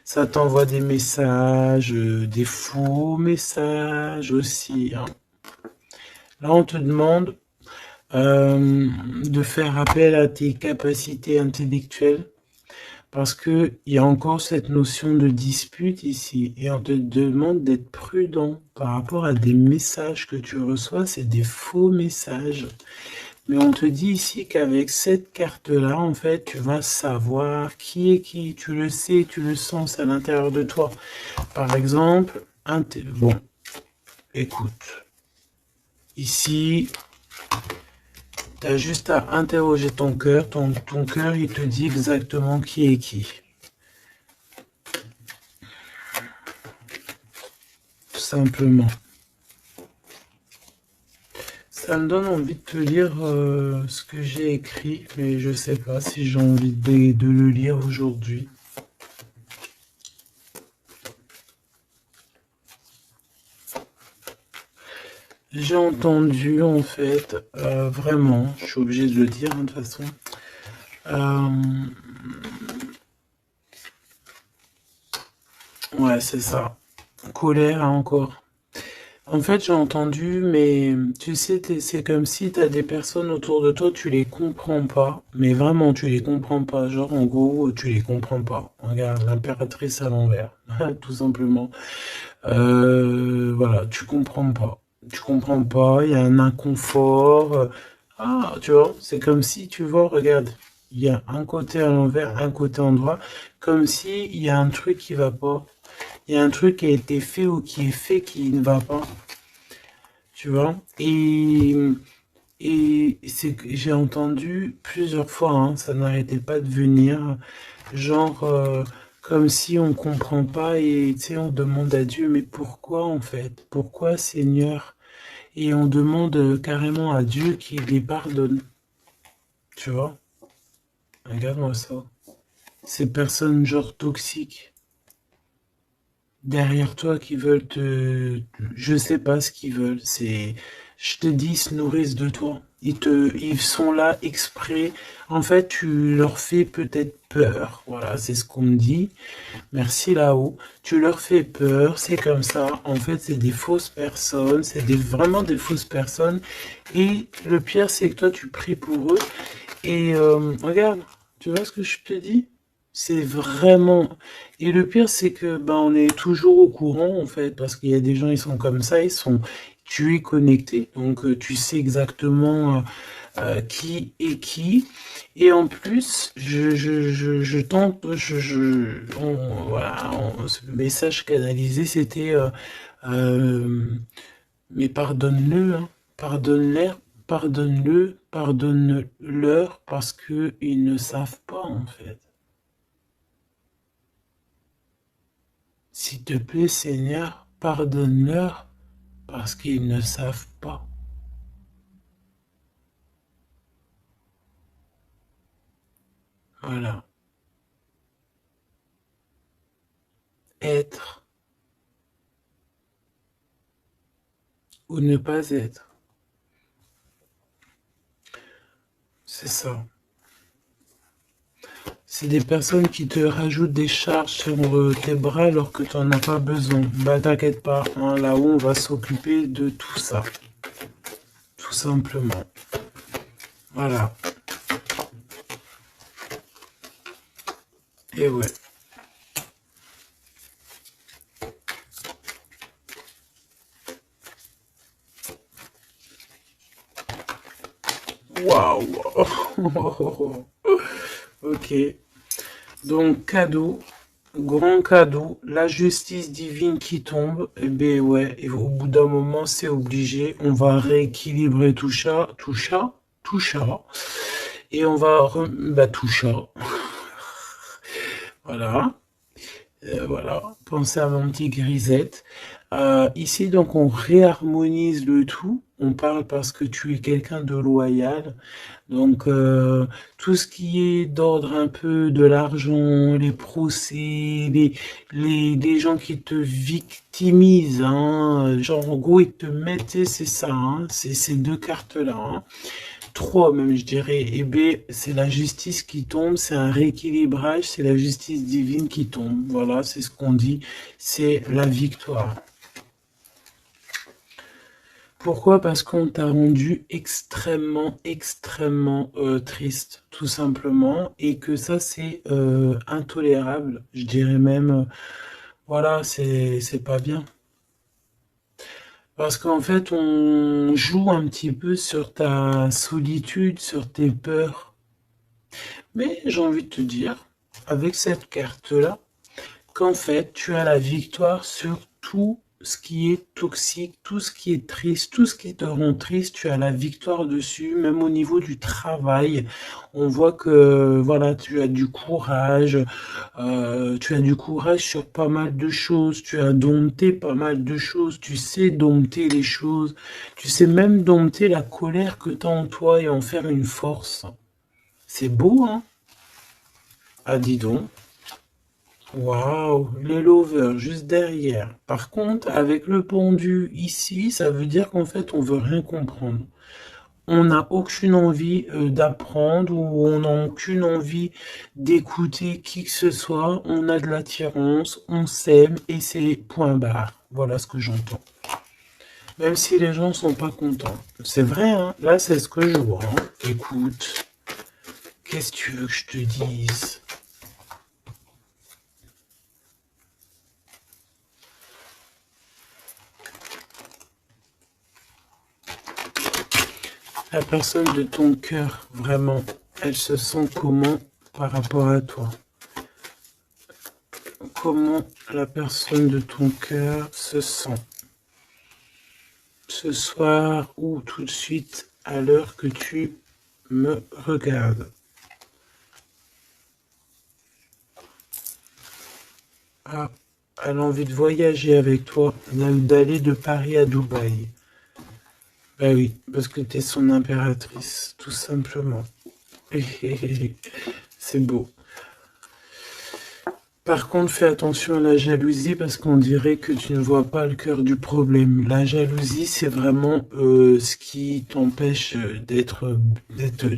S1: Ça t'envoie des messages, des faux messages aussi. Hein. Là, on te demande de faire appel à tes capacités intellectuelles. Parce qu'il y a encore cette notion de dispute ici. Et on te demande d'être prudent par rapport à des messages que tu reçois. C'est des faux messages. Mais on te dit ici qu'avec cette carte-là, en fait, tu vas savoir qui est qui. Tu le sais, tu le sens à l'intérieur de toi. Par exemple, bon, écoute. Ici... T'as juste à interroger ton cœur. Ton cœur, il te dit exactement qui est qui. Tout simplement. Ça me donne envie de te lire ce que j'ai écrit, mais je sais pas si j'ai envie de le lire aujourd'hui. J'ai entendu, en fait, vraiment, je suis obligé de le dire, hein, de toute façon, ouais, c'est ça, colère hein, encore. En fait, j'ai entendu, mais tu sais, c'est comme si tu as des personnes autour de toi, tu les comprends pas, mais vraiment, tu les comprends pas, genre, en gros, tu les comprends pas. Regarde, l'impératrice à l'envers, tout simplement. Voilà, tu comprends pas. Tu comprends pas, il y a un inconfort. Ah, tu vois, c'est comme si, tu vois, regarde, il y a un côté à l'envers, un côté en droit, comme si il y a un truc qui va pas. Il y a un truc qui a été fait ou qui est fait qui ne va pas. Tu vois? Et c'est que j'ai entendu plusieurs fois, hein, ça n'arrêtait pas de venir, genre comme si on comprend pas et tu sais, on demande à Dieu, mais pourquoi en fait? Pourquoi Seigneur? Et on demande carrément à Dieu qu'il les pardonne. Tu vois? Regarde-moi ça. Ces personnes genre toxiques derrière toi qui veulent je sais pas ce qu'ils veulent. Je te dis, ils se nourrissent de toi. Ils sont là exprès. En fait, tu leur fais peut-être peur. Voilà, c'est ce qu'on me dit. Merci là-haut. Tu leur fais peur, c'est comme ça. En fait, c'est des fausses personnes. C'est vraiment des fausses personnes. Et le pire, c'est que toi, tu pries pour eux. Et regarde, tu vois ce que je te dis? C'est vraiment... Et le pire, c'est que ben, on est toujours au courant, en fait, parce qu'il y a des gens, ils sont comme ça, tu es connecté, donc tu sais exactement qui est qui. Et en plus, je tente, voilà, ce message canalisé, c'était mais pardonne-le, hein, pardonne-leur, pardonne-le, pardonne-leur, parce que ils ne savent pas en fait. S'il te plaît, Seigneur, pardonne-leur, parce qu'ils ne savent pas. Voilà. Être ou ne pas être. C'est ça. C'est des personnes qui te rajoutent des charges sur tes bras alors que tu n'en as pas besoin. Bah t'inquiète pas, hein, là-haut on va s'occuper de tout ça. Tout simplement. Voilà. Et ouais. Waouh. Ok. Donc cadeau. Grand cadeau, la justice divine qui tombe, et ben ouais, et au bout d'un moment, c'est obligé, on va rééquilibrer tout ça, et on va, tout ça, voilà, voilà, pensez à mon petit grisette. Ici, donc, on réharmonise le tout, on parle parce que tu es quelqu'un de loyal, donc, tout ce qui est d'ordre un peu de l'argent, les procès, les gens qui te victimisent, hein, genre en gros ils te mettent, c'est ça, hein, c'est ces deux cartes-là, hein, trois même je dirais, et B, c'est la justice qui tombe, c'est un rééquilibrage, c'est la justice divine qui tombe, voilà, c'est ce qu'on dit, c'est la victoire. Pourquoi? Parce qu'on t'a rendu extrêmement, extrêmement triste, tout simplement, et que ça c'est intolérable. Je dirais même, voilà, c'est pas bien. Parce qu'en fait, on joue un petit peu sur ta solitude, sur tes peurs. Mais j'ai envie de te dire, avec cette carte-là, qu'en fait, tu as la victoire sur tout ce qui est toxique, tout ce qui est triste, tout ce qui te rend triste, tu as la victoire dessus, même au niveau du travail. On voit que, voilà, tu as du courage sur pas mal de choses, tu as dompté pas mal de choses, tu sais dompter les choses, tu sais même dompter la colère que tu as en toi et en faire une force. C'est beau, hein? Ah, dis donc. Waouh, les lovers juste derrière. Par contre, avec le pendu ici, ça veut dire qu'en fait, on veut rien comprendre. On n'a aucune envie d'apprendre ou on n'a aucune envie d'écouter qui que ce soit. On a de l'attirance, on s'aime et c'est point barre. Voilà ce que j'entends. Même si les gens sont pas contents. C'est vrai, hein. Là, c'est ce que je vois, hein. Écoute, qu'est-ce que tu veux que je te dise? La personne de ton cœur, vraiment, elle se sent comment par rapport à toi? Comment la personne de ton cœur se sent ce soir ou tout de suite à l'heure que tu me regardes? Ah, elle a envie de voyager avec toi, d'aller de Paris à Dubaï. Ben oui, parce que tu es son impératrice, tout simplement. C'est beau. Par contre, fais attention à la jalousie parce qu'on dirait que tu ne vois pas le cœur du problème. La jalousie, c'est vraiment ce qui t'empêche d'être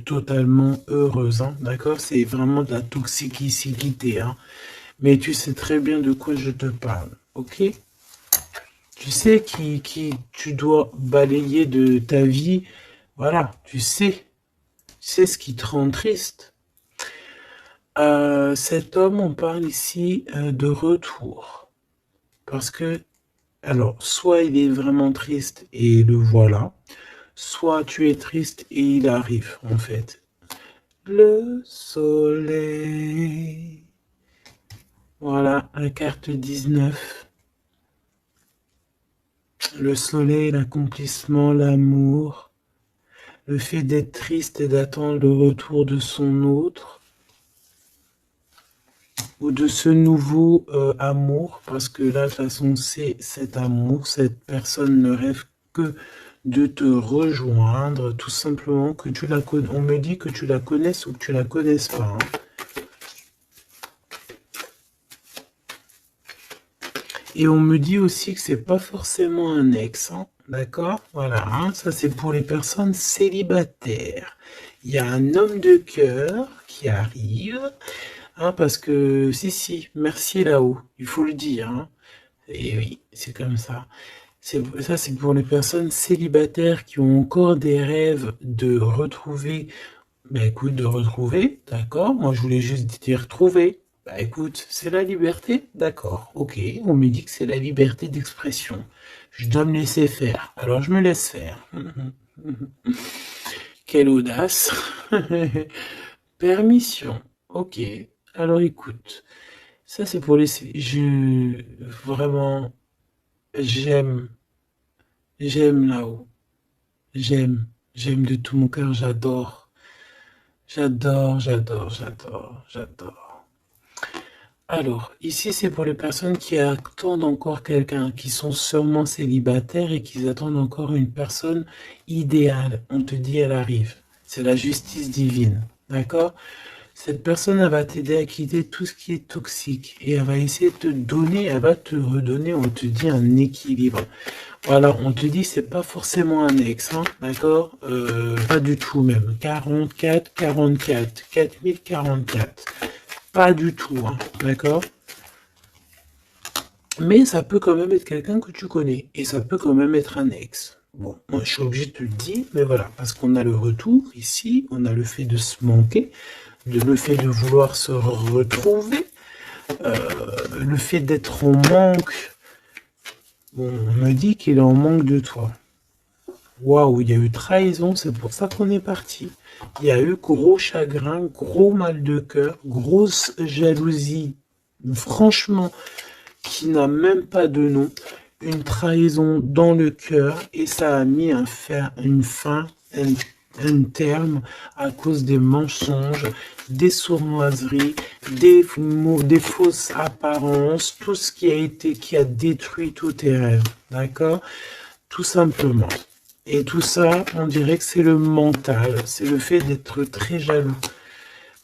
S1: totalement heureuse, hein, d'accord? C'est vraiment de la toxicité, hein. Mais tu sais très bien de quoi je te parle, ok? Tu sais qui tu dois balayer de ta vie. Voilà, tu sais ce qui te rend triste. Cet homme, on parle ici de retour. Parce que Alors, soit il est vraiment triste et le voilà, soit tu es triste et il arrive, en fait. Le soleil. Voilà, la carte 19. Le soleil, l'accomplissement, l'amour, le fait d'être triste et d'attendre le retour de son autre, ou de ce nouveau amour, parce que là, de toute façon, c'est cet amour, cette personne ne rêve que de te rejoindre, tout simplement, que tu la connais. On me dit que tu la connaisses ou que tu la connaisses pas. Hein. Et on me dit aussi que c'est pas forcément un ex, hein, d'accord? Voilà, hein, ça c'est pour les personnes célibataires. Il y a un homme de cœur qui arrive, hein, parce que si, merci là-haut, il faut le dire, hein. Et oui, c'est comme ça. Ça, c'est pour les personnes célibataires qui ont encore des rêves de retrouver. Ben écoute, de retrouver, d'accord? Moi, je voulais juste dire trouver. Bah écoute, c'est la liberté, d'accord, ok, on me dit que c'est la liberté d'expression. Je dois me laisser faire, alors je me laisse faire. Quelle audace. Permission, ok. Alors écoute, ça c'est pour les... Vraiment, j'aime là-haut. J'aime de tout mon cœur, j'adore. J'adore. Alors, ici, c'est pour les personnes qui attendent encore quelqu'un, qui sont sûrement célibataires et qui attendent encore une personne idéale. On te dit, elle arrive. C'est la justice divine. D'accord? Cette personne, elle va t'aider à quitter tout ce qui est toxique et elle va essayer de te donner, elle va te redonner, on te dit, un équilibre. Voilà, on te dit, c'est pas forcément un ex, hein, d'accord? Pas du tout même. 44, 4044. Pas du tout, hein, d'accord? Mais ça peut quand même être quelqu'un que tu connais. Et ça peut quand même être un ex. Bon, moi je suis obligé de te le dire, mais voilà, parce qu'on a le retour ici, on a le fait de se manquer, le fait de vouloir se retrouver, le fait d'être en manque. Bon, on me dit qu'il est en manque de toi. Waouh, il y a eu trahison, c'est pour ça qu'on est parti. Il y a eu gros chagrin, gros mal de cœur, grosse jalousie, franchement, qui n'a même pas de nom. Une trahison dans le cœur et ça a mis un fin, un terme à cause des mensonges, des sournoiseries, des fausses apparences, tout ce qui a détruit tous tes rêves, d'accord? Tout simplement. Et tout ça, on dirait que c'est le mental, c'est le fait d'être très jaloux.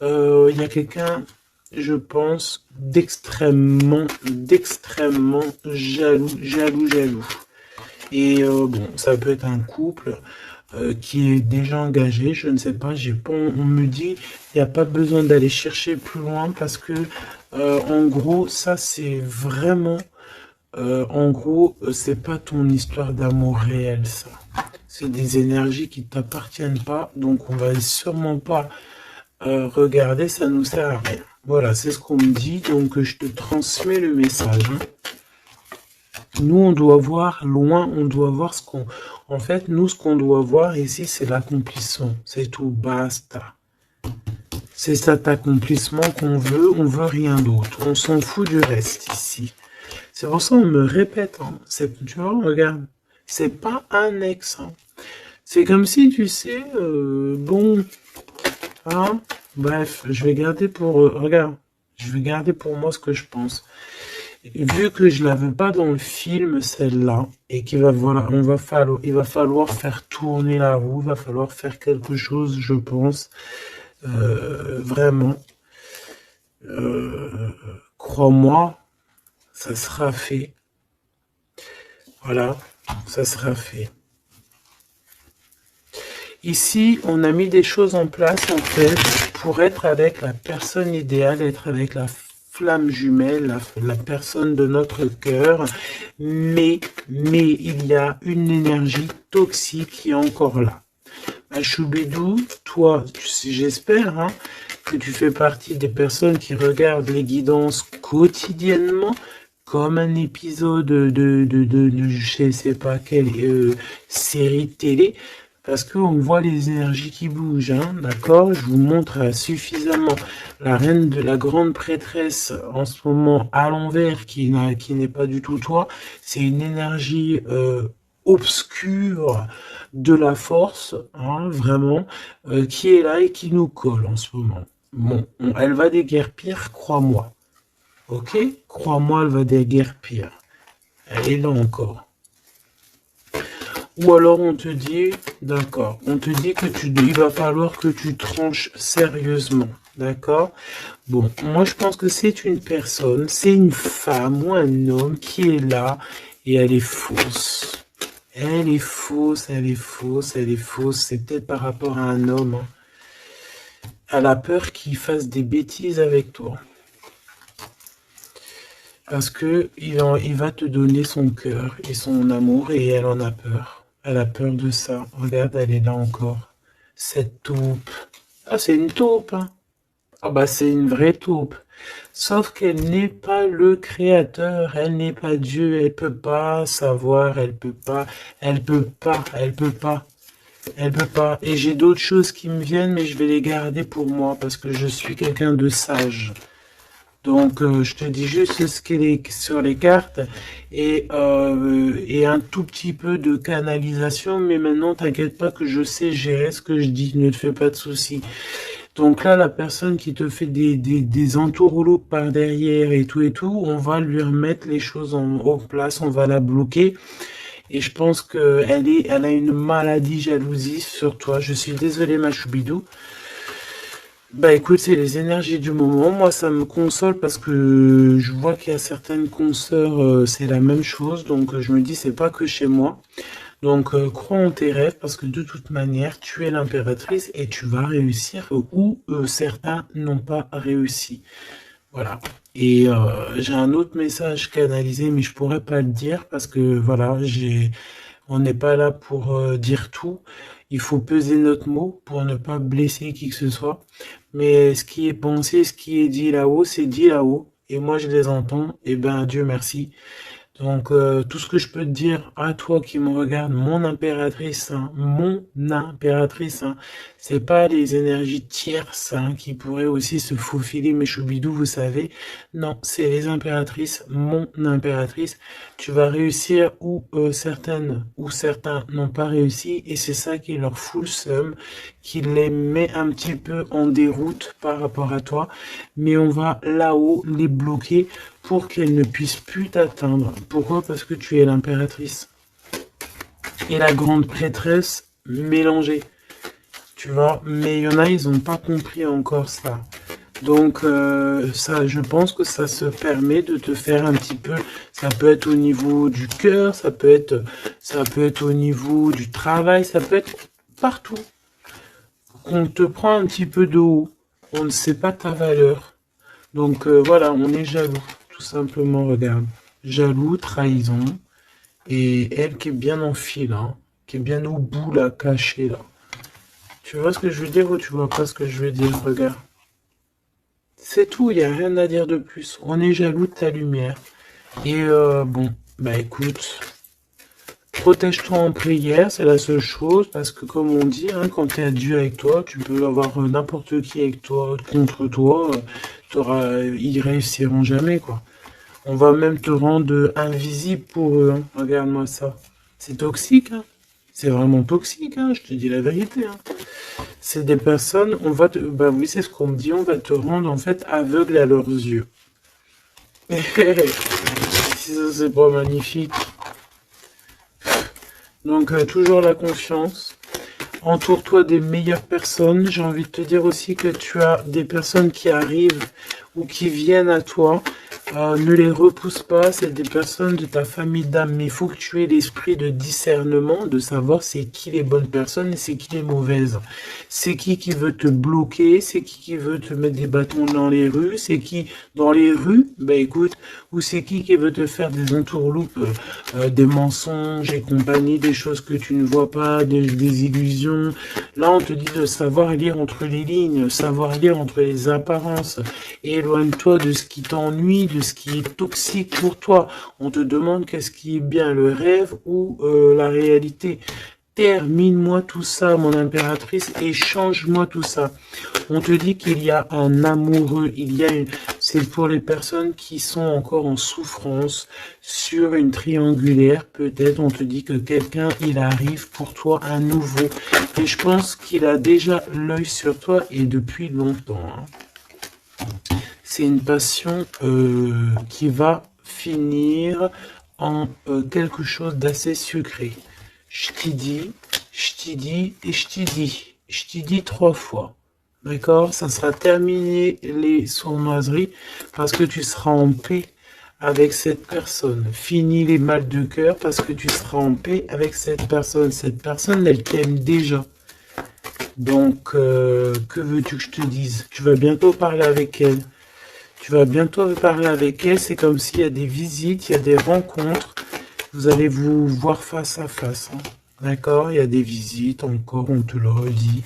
S1: Il y a quelqu'un, je pense, d'extrêmement jaloux. Et bon, ça peut être un couple qui est déjà engagé, je ne sais pas, on me dit, il n'y a pas besoin d'aller chercher plus loin parce que, en gros, ça c'est vraiment, en gros, c'est pas ton histoire d'amour réel, ça. C'est des énergies qui ne t'appartiennent pas, donc on va sûrement pas regarder, ça nous sert à rien. Voilà, c'est ce qu'on me dit, donc je te transmets le message. Hein. Nous, on doit voir loin, on doit voir ce qu'on... En fait, nous, ce qu'on doit voir ici, c'est l'accomplissement. C'est tout, basta. C'est cet accomplissement qu'on veut, on veut rien d'autre. On s'en fout du reste ici. C'est pour ça qu'on me répète, hein. Tu vois, regarde, c'est pas un ex. Hein. C'est comme si, tu sais, bon, hein, bref, je vais garder pour, regarde, je vais garder pour moi ce que je pense. Vu que je l'avais pas dans le film, celle-là, et qu'il va, voilà, il va falloir faire tourner la roue, il va falloir faire quelque chose, je pense, vraiment, crois-moi, ça sera fait. Voilà, ça sera fait. Ici, on a mis des choses en place, en fait, pour être avec la personne idéale, être avec la flamme jumelle, la personne de notre cœur. Mais il y a une énergie toxique qui est encore là. Choubidou, toi, j'espère hein, que tu fais partie des personnes qui regardent les guidances quotidiennement, comme un épisode je sais pas quelle série de télé, parce qu'on voit les énergies qui bougent, hein, d'accord? Je vous montre suffisamment la reine de la grande prêtresse en ce moment à l'envers, qui n'est pas du tout toi. C'est une énergie obscure de la force, hein, vraiment, qui est là et qui nous colle en ce moment. Bon, elle va déguerpir, crois-moi. Ok? Crois-moi, elle va déguerpir. Elle est là encore. Ou alors on te dit, d'accord, on te dit que il va falloir que tu tranches sérieusement, d'accord? Bon, moi je pense que c'est une personne, c'est une femme ou un homme qui est là et elle est fausse. Elle est fausse, elle est fausse, elle est fausse. C'est peut-être par rapport à un homme, hein. Elle a peur qu'il fasse des bêtises avec toi. Parce que il va te donner son cœur et son amour et elle en a peur. Elle a peur de ça. Regarde, elle est là encore. Cette taupe. Ah, c'est une taupe, hein. Ah bah c'est une vraie taupe. Sauf qu'elle n'est pas le créateur, elle n'est pas Dieu, elle peut pas savoir, elle peut pas, elle peut pas, elle peut pas, elle peut pas. Et j'ai d'autres choses qui me viennent, mais je vais les garder pour moi parce que je suis quelqu'un de sage. Donc, je te dis juste ce qu'il est sur les cartes et un tout petit peu de canalisation. Mais maintenant, t'inquiète pas que je sais gérer ce que je dis. Ne te fais pas de soucis. Donc là, la personne qui te fait des entourloupes par derrière et tout, on va lui remettre les choses en place. On va la bloquer. Et je pense elle a une maladie jalousie sur toi. Je suis désolé, ma choubidou. Bah écoute, c'est les énergies du moment. Moi, ça me console parce que je vois qu'il y a certaines consoeurs, c'est la même chose. Donc je me dis, c'est pas que chez moi. Donc crois en tes rêves parce que de toute manière, tu es l'impératrice et tu vas réussir où certains n'ont pas réussi. Voilà. Et j'ai un autre message canalisé, mais je pourrais pas le dire parce que voilà, on n'est pas là pour dire tout. Il faut peser notre mot pour ne pas blesser qui que ce soit. Mais ce qui est pensé, ce qui est dit là-haut, c'est dit là-haut. Et moi, je les entends. Et ben, Dieu merci. Donc, tout ce que je peux te dire à toi qui me regarde, mon impératrice, hein, c'est pas les énergies tierces hein, qui pourraient aussi se faufiler, mes choubidous, vous savez. Non, c'est les impératrices, mon impératrice. Tu vas réussir où certaines ou certains n'ont pas réussi, et c'est ça qui leur fout le seum, qui les met un petit peu en déroute par rapport à toi. Mais on va là-haut les bloquer pour qu'elle ne puisse plus t'atteindre. Pourquoi? Parce que tu es l'impératrice. Et la grande prêtresse mélangée. Tu vois? Mais il y en a, ils n'ont pas compris encore ça. Donc, ça, je pense que ça se permet de te faire un petit peu... Ça peut être au niveau du cœur, ça peut être au niveau du travail, ça peut être partout. On te prend un petit peu de haut. On ne sait pas ta valeur. Donc, voilà, on est jaloux. Tout simplement, regarde. Jaloux, trahison. Et elle qui est bien en fil, hein, qui est bien au bout, là, cachée, là. Tu vois ce que je veux dire ou tu vois pas ce que je veux dire? Regarde. C'est tout, il n'y a rien à dire de plus. On est jaloux de ta lumière. Et bon, bah écoute, protège-toi en prière, c'est la seule chose, parce que comme on dit, hein, quand tu as Dieu avec toi, tu peux avoir n'importe qui avec toi, contre toi, ils réussiront jamais, quoi. On va même te rendre invisible pour eux, hein. Regarde-moi ça. C'est toxique, hein. C'est vraiment toxique, hein, je te dis la vérité, hein. C'est des personnes, bah oui, c'est ce qu'on me dit, on va te rendre en fait aveugle à leurs yeux. Si ça c'est pas magnifique. Donc toujours la confiance. Entoure-toi des meilleures personnes. J'ai envie de te dire aussi que tu as des personnes qui arrivent ou qui viennent à toi. Ne les repousse pas, c'est des personnes de ta famille d'âme, mais il faut que tu aies l'esprit de discernement, de savoir c'est qui les bonnes personnes et c'est qui les mauvaises. C'est qui veut te bloquer, c'est qui veut te mettre des bâtons dans les rues, c'est qui dans les rues, bah écoute, ou c'est qui veut te faire des entourloupes, des mensonges et compagnie, des choses que tu ne vois pas, des illusions. Là, on te dit de savoir lire entre les lignes, savoir lire entre les apparences. Éloigne-toi de ce qui t'ennuie, de de ce qui est toxique pour toi. On te demande qu'est-ce qui est bien, le rêve ou la réalité. Termine-moi tout ça, mon impératrice, et change-moi tout ça. On te dit qu'il y a un amoureux, c'est pour les personnes qui sont encore en souffrance, sur une triangulaire, peut-être, on te dit que quelqu'un, il arrive pour toi à nouveau. Et je pense qu'il a déjà l'œil sur toi, et depuis longtemps. Hein. C'est une passion qui va finir en quelque chose d'assez sucré. Je t'y dis, je t'y dis et je t'y dis. Je t'y dis 3 fois. D'accord? Ça sera terminé les sournoiseries parce que tu seras en paix avec cette personne. Fini les mal de cœur parce que tu seras en paix avec cette personne. Cette personne, elle t'aime déjà. Donc, que veux-tu que je te dise? Tu vas bientôt parler avec elle. Tu vas bientôt parler avec elle. C'est comme s'il y a des visites, il y a des rencontres. Vous allez vous voir face à face. Hein. D'accord? Il y a des visites encore, on te le redit.